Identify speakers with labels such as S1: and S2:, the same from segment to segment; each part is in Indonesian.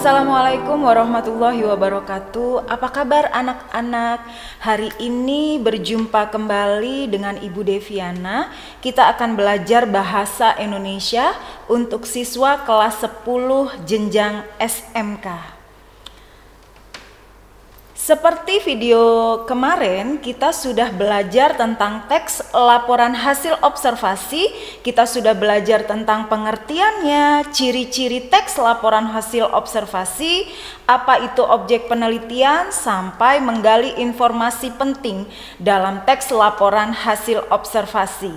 S1: Assalamualaikum warahmatullahi wabarakatuh. Apa kabar anak-anak? Hari ini berjumpa kembali dengan Ibu Deviana. Kita akan belajar bahasa Indonesia untuk siswa kelas 10 jenjang SMK. Seperti video kemarin, kita sudah belajar tentang teks laporan hasil observasi, kita sudah belajar tentang pengertiannya, ciri-ciri teks laporan hasil observasi, apa itu objek penelitian, sampai menggali informasi penting dalam teks laporan hasil observasi.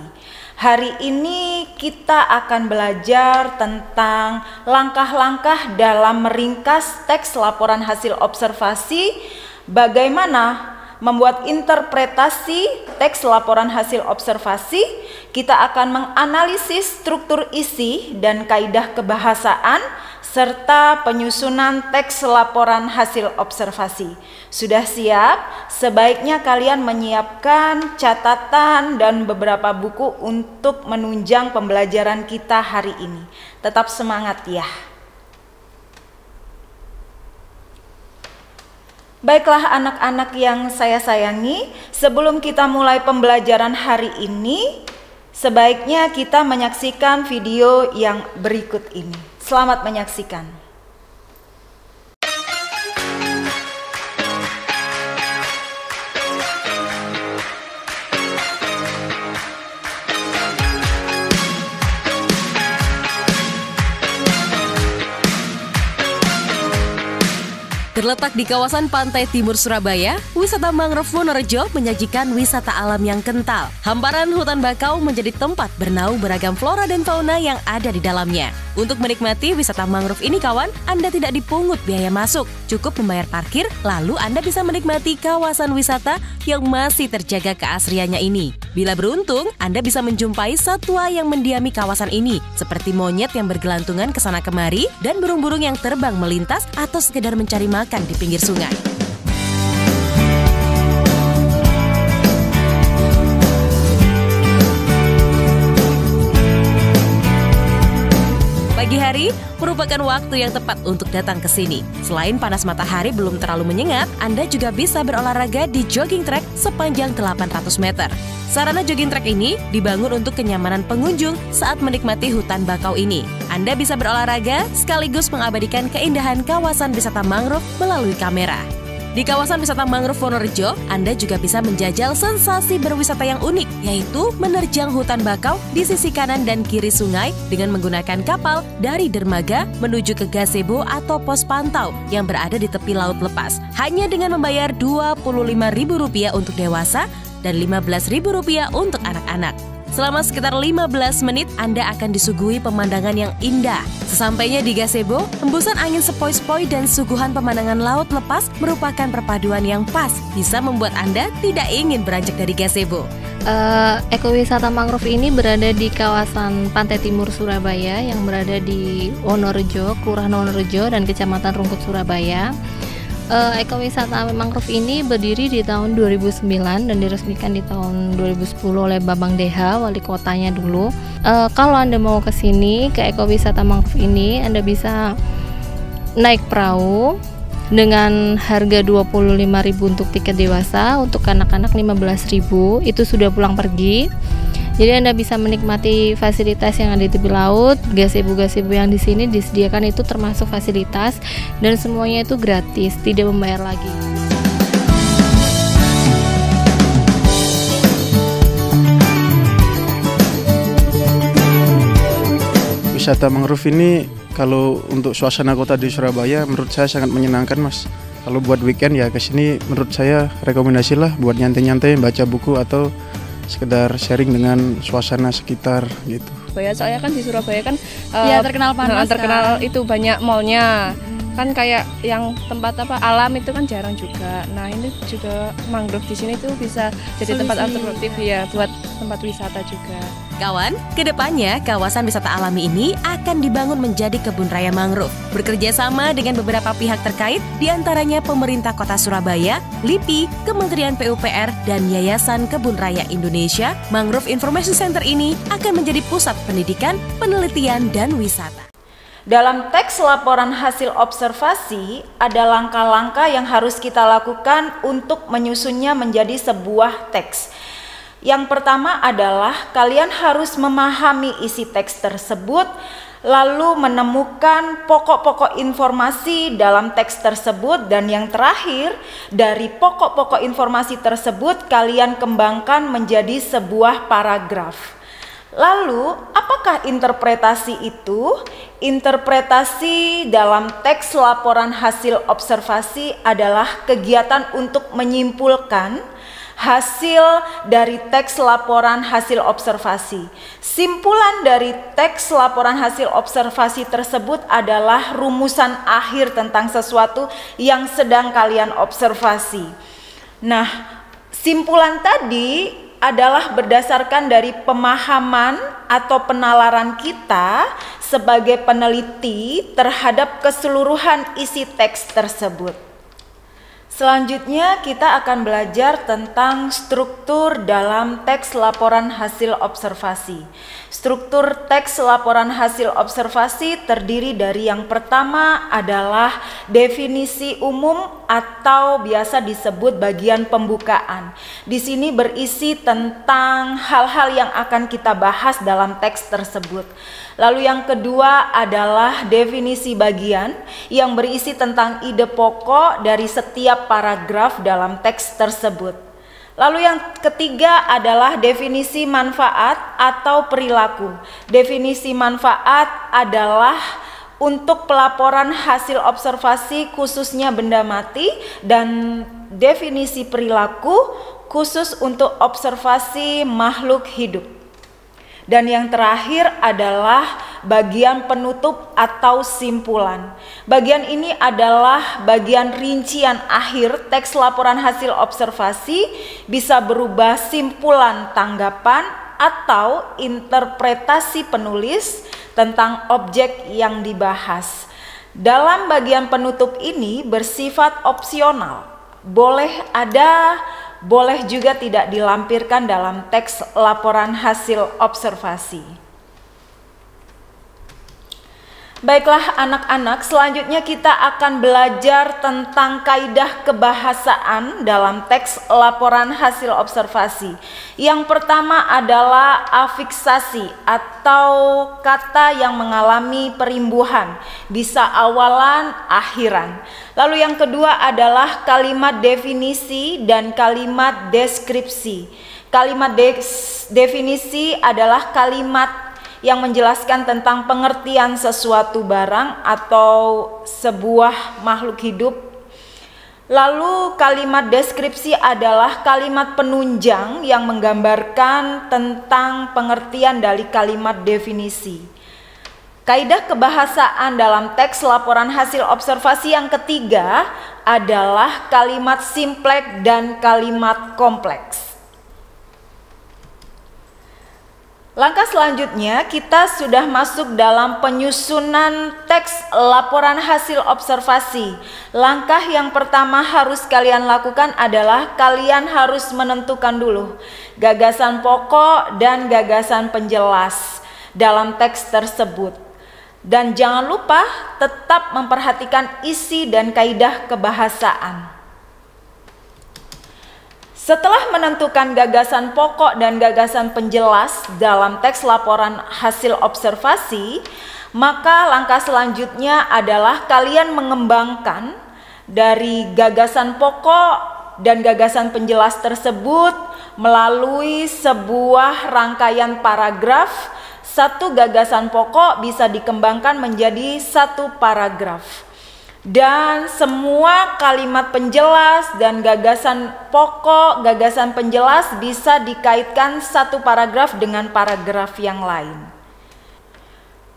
S1: Hari ini kita akan belajar tentang langkah-langkah dalam meringkas teks laporan hasil observasi, bagaimana membuat interpretasi teks laporan hasil observasi. Kita akan menganalisis struktur isi dan kaidah kebahasaan serta penyusunan teks laporan hasil observasi. Sudah siap? Sebaiknya kalian menyiapkan catatan dan beberapa buku untuk menunjang pembelajaran kita hari ini. Tetap semangat ya. Baiklah anak-anak yang saya sayangi, sebelum kita mulai pembelajaran hari ini, sebaiknya kita menyaksikan video yang berikut ini. Selamat menyaksikan.
S2: Terletak di kawasan pantai timur Surabaya, wisata mangrove Wonorejo menyajikan wisata alam yang kental. Hamparan hutan bakau menjadi tempat bernaung beragam flora dan fauna yang ada di dalamnya. Untuk menikmati wisata mangrove ini kawan, Anda tidak dipungut biaya masuk. Cukup membayar parkir, lalu Anda bisa menikmati kawasan wisata yang masih terjaga keasriannya ini. Bila beruntung, Anda bisa menjumpai satwa yang mendiami kawasan ini, seperti monyet yang bergelantungan ke sana kemari dan burung-burung yang terbang melintas atau sekedar mencari makan di pinggir sungai. Pagi hari merupakan waktu yang tepat untuk datang ke sini. Selain panas matahari belum terlalu menyengat, Anda juga bisa berolahraga di jogging track sepanjang 800 meter. Sarana jogging track ini dibangun untuk kenyamanan pengunjung saat menikmati hutan bakau ini. Anda bisa berolahraga sekaligus mengabadikan keindahan kawasan wisata mangrove melalui kamera. Di kawasan wisata mangrove Wonorejo, Anda juga bisa menjajal sensasi berwisata yang unik, yaitu menerjang hutan bakau di sisi kanan dan kiri sungai dengan menggunakan kapal dari dermaga menuju ke gazebo atau pos pantau yang berada di tepi laut lepas. Hanya dengan membayar Rp25.000 untuk dewasa dan Rp15.000 untuk anak-anak. Selama sekitar 15 menit, Anda akan disuguhi pemandangan yang indah. Sesampainya di gazebo, hembusan angin sepoi-sepoi dan suguhan pemandangan laut lepas merupakan perpaduan yang pas. Bisa membuat Anda tidak ingin beranjak dari gazebo.
S3: Ekowisata mangrove ini berada di kawasan pantai timur Surabaya yang berada di Wonorejo, Kelurahan Wonorejo dan Kecamatan Rungkut, Surabaya. Ekowisata mangrove ini berdiri di tahun 2009 dan diresmikan di tahun 2010 oleh Bambang Deha, wali kotanya dulu. Kalau Anda mau ke sini, ke ekowisata mangrove ini, Anda bisa naik perahu dengan harga Rp25.000 untuk tiket dewasa, untuk anak-anak Rp15.000, itu sudah pulang pergi. Jadi Anda bisa menikmati fasilitas yang ada di tepi laut, gazebo-gazebo yang di sini disediakan itu termasuk fasilitas dan semuanya itu gratis, tidak membayar lagi.
S4: Wisata mangrove ini kalau untuk suasana kota di Surabaya menurut saya sangat menyenangkan mas. Kalau buat weekend ya ke sini menurut saya rekomendasi lah buat nyantai-nyantai, baca buku atau sekedar sharing dengan suasana sekitar gitu.
S5: Soalnya kan di Surabaya kan
S3: ya terkenal panas,
S5: terkenal kan? Itu banyak mallnya. Kan kayak yang tempat alam itu kan jarang juga. Nah, ini juga mangrove di sini tuh bisa jadi tempat alternatif ya buat tempat wisata juga.
S2: Kawan, kedepannya kawasan wisata alami ini akan dibangun menjadi kebun raya mangrove. Bekerja sama dengan beberapa pihak terkait, diantaranya pemerintah Kota Surabaya, LIPI, Kementerian PUPR, dan Yayasan Kebun Raya Indonesia. Mangrove Information Center ini akan menjadi pusat pendidikan, penelitian, dan wisata.
S1: Dalam teks laporan hasil observasi, ada langkah-langkah yang harus kita lakukan untuk menyusunnya menjadi sebuah teks. Yang pertama adalah kalian harus memahami isi teks tersebut, lalu menemukan pokok-pokok informasi dalam teks tersebut, dan yang terakhir, dari pokok-pokok informasi tersebut kalian kembangkan menjadi sebuah paragraf. Lalu, apakah interpretasi itu? Interpretasi dalam teks laporan hasil observasi adalah kegiatan untuk menyimpulkan hasil dari teks laporan hasil observasi. Simpulan dari teks laporan hasil observasi tersebut adalah rumusan akhir tentang sesuatu yang sedang kalian observasi. Nah, simpulan tadi adalah berdasarkan dari pemahaman atau penalaran kita sebagai peneliti terhadap keseluruhan isi teks tersebut. Selanjutnya kita akan belajar tentang struktur dalam teks laporan hasil observasi. Struktur teks laporan hasil observasi terdiri dari yang pertama adalah definisi umum atau biasa disebut bagian pembukaan. Di sini berisi tentang hal-hal yang akan kita bahas dalam teks tersebut. Lalu yang kedua adalah definisi bagian yang berisi tentang ide pokok dari setiap paragraf dalam teks tersebut. Lalu yang ketiga adalah definisi manfaat atau perilaku. Definisi manfaat adalah untuk pelaporan hasil observasi khususnya benda mati, dan definisi perilaku khusus untuk observasi makhluk hidup. Dan yang terakhir adalah bagian penutup atau simpulan. Bagian ini adalah bagian rincian akhir teks laporan hasil observasi, bisa berupa simpulan tanggapan atau interpretasi penulis tentang objek yang dibahas. Dalam bagian penutup ini bersifat opsional, boleh ada, boleh juga tidak dilampirkan dalam teks laporan hasil observasi. Baiklah anak-anak, selanjutnya kita akan belajar tentang kaidah kebahasaan dalam teks laporan hasil observasi. Yang pertama adalah afiksasi atau kata yang mengalami perimbuhan, bisa awalan, akhiran. Lalu yang kedua adalah kalimat definisi dan kalimat deskripsi. Kalimat definisi adalah kalimat yang menjelaskan tentang pengertian sesuatu barang atau sebuah makhluk hidup. Lalu kalimat deskripsi adalah kalimat penunjang yang menggambarkan tentang pengertian dari kalimat definisi. Kaidah kebahasaan dalam teks laporan hasil observasi yang ketiga adalah kalimat simpleks dan kalimat kompleks. Langkah selanjutnya kita sudah masuk dalam penyusunan teks laporan hasil observasi. Langkah yang pertama harus kalian lakukan adalah kalian harus menentukan dulu gagasan pokok dan gagasan penjelas dalam teks tersebut. Dan jangan lupa tetap memperhatikan isi dan kaidah kebahasaan. Setelah menentukan gagasan pokok dan gagasan penjelas dalam teks laporan hasil observasi, maka langkah selanjutnya adalah kalian mengembangkan dari gagasan pokok dan gagasan penjelas tersebut melalui sebuah rangkaian paragraf. Satu gagasan pokok bisa dikembangkan menjadi satu paragraf. Dan semua kalimat penjelas dan gagasan pokok, gagasan penjelas bisa dikaitkan satu paragraf dengan paragraf yang lain.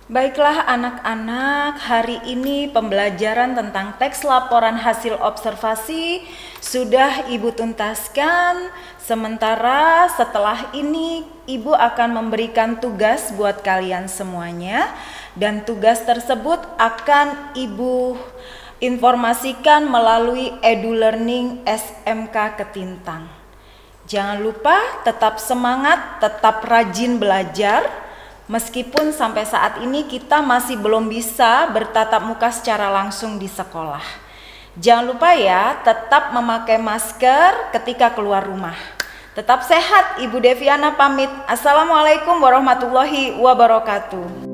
S1: Baiklah anak-anak, hari ini pembelajaran tentang teks laporan hasil observasi sudah Ibu tuntaskan. Sementara setelah ini Ibu akan memberikan tugas buat kalian semuanya, dan tugas tersebut akan Ibu informasikan melalui EduLearning SMK Ketintang. Jangan lupa tetap semangat, tetap rajin belajar, Meskipun sampai saat ini kita masih belum bisa bertatap muka secara langsung di sekolah. Jangan lupa ya, tetap memakai masker ketika keluar rumah. Tetap sehat, Ibu Deviana pamit. Assalamualaikum warahmatullahi wabarakatuh.